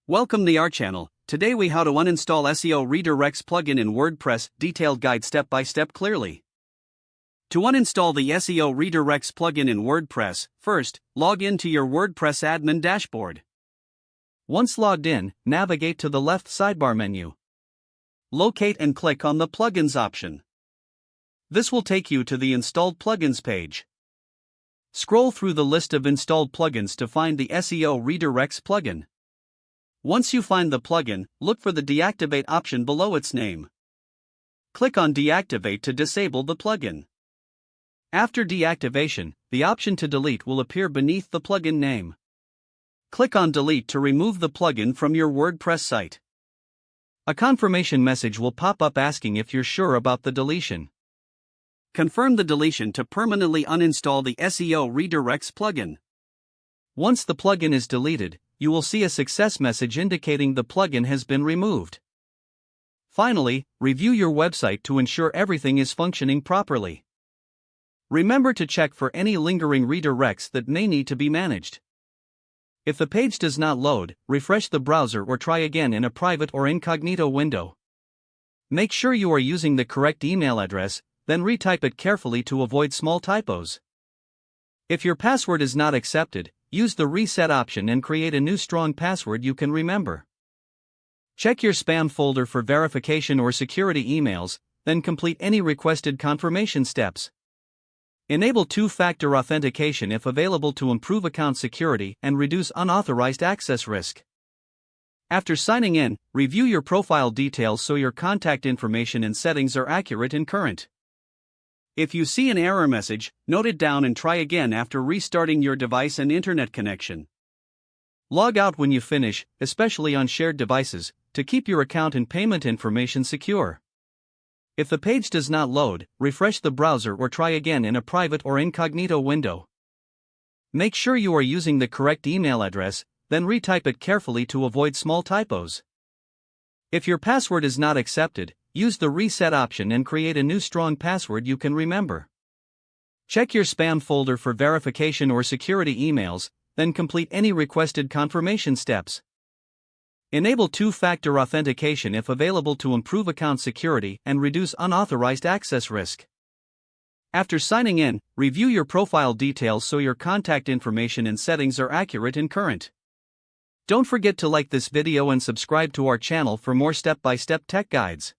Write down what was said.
Welcome to our channel. Today we how to uninstall SEO redirects plugin in WordPress, detailed guide step by step clearly. To uninstall the SEO redirects plugin in WordPress, first, log in to your WordPress admin dashboard. Once logged in, navigate to the left sidebar menu. Locate and click on the Plugins option. This will take you to the Installed Plugins page. Scroll through the list of installed plugins to find the SEO redirects plugin. Once you find the plugin, look for the Deactivate option below its name. Click on Deactivate to disable the plugin. After deactivation, the option to delete will appear beneath the plugin name. Click on Delete to remove the plugin from your WordPress site. A confirmation message will pop up asking if you're sure about the deletion. Confirm the deletion to permanently uninstall the SEO redirects plugin. Once the plugin is deleted, you will see a success message indicating the plugin has been removed. Finally, review your website to ensure everything is functioning properly. Remember to check for any lingering redirects that may need to be managed. If the page does not load, refresh the browser or try again in a private or incognito window. Make sure you are using the correct email address, then retype it carefully to avoid small typos. If your password is not accepted, use the reset option and create a new strong password you can remember. Check your spam folder for verification or security emails, then complete any requested confirmation steps. Enable two-factor authentication if available to improve account security and reduce unauthorized access risk. After signing in, review your profile details so your contact information and settings are accurate and current. If you see an error message, note it down and try again after restarting your device and internet connection. Log out when you finish, especially on shared devices, to keep your account and payment information secure. If the page does not load, refresh the browser or try again in a private or incognito window. Make sure you are using the correct email address, then retype it carefully to avoid small typos. If your password is not accepted, use the reset option and create a new strong password you can remember. Check your spam folder for verification or security emails, then complete any requested confirmation steps. Enable two-factor authentication if available to improve account security and reduce unauthorized access risk. After signing in, review your profile details so your contact information and settings are accurate and current. Don't forget to like this video and subscribe to our channel for more step-by-step tech guides.